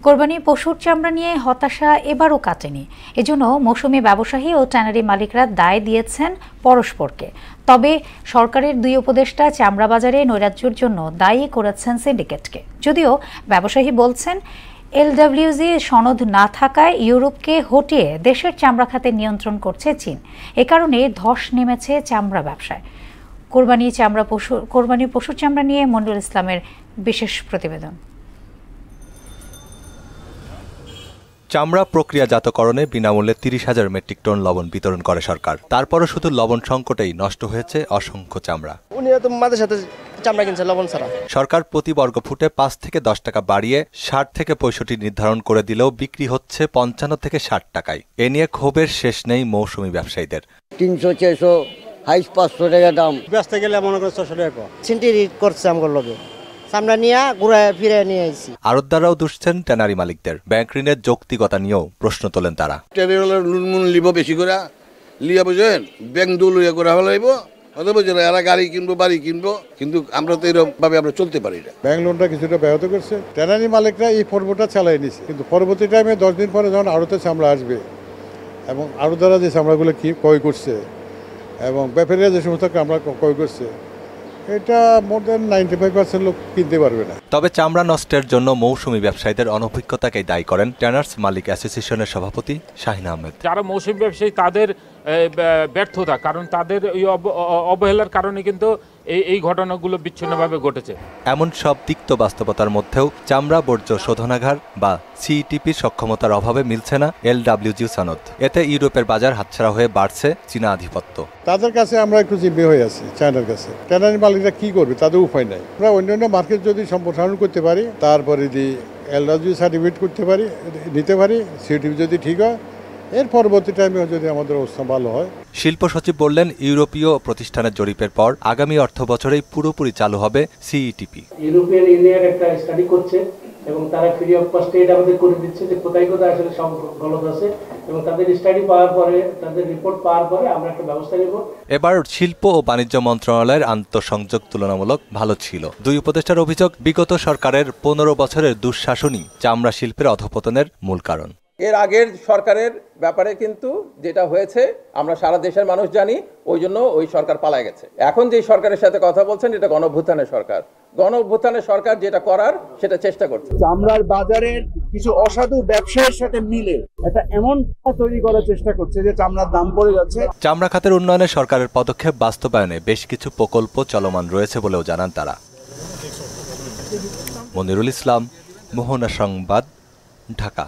কোরবানি পশুর চামড়া নিয়ে হতাশা এবারও কাটেনি। এজন্য মৌসুমি ব্যবসায়ী ও ট্যানারি মালিকরা দায় দিয়েছেন পরস্পরকে। তবে সরকারের দুই উপদেষ্টা চামড়া বাজারে নৈরাজ্যের জন্য দায়ী করেছেন সিন্ডিকেটকে। যদিও ব্যবসায়ী বলছেন এলডব্লিউজি সনদ না থাকায় ইউরোপকে হটিয়ে দেশের চামড়া খাতে নিয়ন্ত্রণ করছে চীন। এ কারণে ধস নেমেছে চামড়া ব্যবসায়। কোরবানির পশুর চামড়া নিয়ে মনিরুল ইসলামের বিশেষ প্রতিবেদন। চামড়া প্রক্রিয়াজাতকরণে বিনামূল্যে ৩০,০০০ মেট্রিক টন লবণ বিতরণ করে সরকার। তারপরও শুধু লবণ সংকটেই নষ্ট হয়েছে অসংখ্য চামড়া। সরকার প্রতি বর্গ ফুটে ৫ থেকে ১০ টাকা বাড়িয়ে ৬০ থেকে ৬৫ নির্ধারণ করে দিলেও বিক্রি হচ্ছে ৫৫ থেকে ৬০ টাকায়। এ নিয়ে ক্ষোভের শেষ নেই মৌসুমি ব্যবসায়ীদের। ৩০০, ৪০০, হাইস্ট ৫০০ টাকা দাম। বেচতে গেলে মনে করে ৬০০ টাকা সিন্ডিকেট করছে আমার লগে। চামড়া নিয়ে ঘুরায় ফিরে নিয়ে আইছি। আড়তদাররাও দুষছেন ট্যানারি মালিকদের। ব্যাংক ঋণের যৌক্তিকতা নিয়েও প্রশ্ন তোলেন তারা। ট্যানারি লুনমুন লিব বেশি করে লিয়া বুঝেন ব্যাংক দুলিয়া করে হলাইব, অথবা এরা গাড়ি কিনবো বাড়ি কিনবো, কিন্তু আমরা তো এরকম ভাবে আমরা চলতে পারি না। ব্যাংক লোনটা কিছুটা ব্যাহত করছে। ট্যানারি মালিকরা এই পর্বটা চালাই নিছে, কিন্তু পরবর্তী টাইমে 10 দিন পরে যখন আড়তে চামড়া আসবে এবং আড়তদাররা যে চামড়াগুলো ক্রয় করছে এবং ব্যাপারীরা যে সমস্ত চামড়া ক্রয় করছে, এটা মোর দেন 95% লোক কিনতে পারবে না। তবে চামড়া নষ্টের জন্য মৌসুমি ব্যবসায়ীদের অনভিজ্ঞতাকেই দায়ী করেন ট্যানার্স মালিক অ্যাসোসিয়েশনের সভাপতি শাহিন আহমেদ। যারা মৌসুমি ব্যবসায়ী তাদের ব্যর্থতা, কারণ তাদের এই অবহেলার কারণে কিন্তু এই ঘটনাগুলো বিচ্ছিন্নভাবে ঘটেছে। এমন সব তিক্ত বাস্তবতার মধ্যেও চামড়া বর্জ্য শোধনাগার বা সিইটিপির সক্ষমতার অভাবে মিলছে না এলডব্লিউজি সনদ। এতে ইউরোপের বাজার হাতছাড়া হয়ে বাড়ছে চীনা আধিপত্য। তাদের কাছে আমরা একটু জিম্মি হয়ে আছি চায়নার কাছে। ট্যানারি মালিকরা কি করবে, তাদের উপায় নাই। আমরা অন্যান্য মার্কেট যদি সম্প্রসারণ করতে পারি, তারপরে যদি এলডব্লিউজি সার্টিফিকেট করতে পারি, নিতে পারি, সিইটিপি যদি ঠিক হয়, এর পরবর্তী টাইমে যদি আমাদের অবস্থা ভালো হয়। শিল্প সচিব বললেন, ইউরোপীয় প্রতিষ্ঠানের জরিপের পর আগামী অর্থ বছরেই পুরোপুরি চালু হবে সিইটিপি। ইউরোপিয়ান ইউনিয়ন একটা স্টাডি করছে এবং তারা ফ্রি অফ কস্টে এটা আমাদের করে দিচ্ছে যে কোথায় কোথায় আসলে সব গলত আছে, এবং তাদের স্টাডি পাওয়ার পরে, তাদের রিপোর্ট পাওয়ার পরে আমরা একটা ব্যবস্থা নেব। এবার শিল্প ও বাণিজ্য মন্ত্রণালয়ের আন্তঃসংযোগ তুলনামূলক ভালো ছিল। দুই উপদেষ্টার অভিযোগ, বিগত সরকারের ১৫ বছরের দুঃশাসনই চামড়া শিল্পের অধঃপতনের মূল কারণ। এর আগের সরকারের ব্যাপারে কিন্তু যেটা হয়েছে আমরা সারা দেশের মানুষ জানি, ওই জন্য ওই সরকার পালায় গেছে। এখন যে সরকারের সাথে কথা বলছেন, এটা গণঅভ্যুত্থানের সরকার। গণঅভ্যুত্থানের সরকার যেটা করার সেটা চেষ্টা করছে। চামড়ার বাজারের কিছু অসাধু ব্যবসায়ীর সাথে মিলে এটা এমন তৈরি করার চেষ্টা করছে যে চামড়ার দাম পড়ে যাচ্ছে। চামড়া খাতের উন্নয়নে সরকারের পদক্ষেপ বাস্তবায়নে বেশ কিছু প্রকল্প চলমান রয়েছে বলেও জানান তারা। মনিরুল ইসলাম, মোহনা সংবাদ, ঢাকা।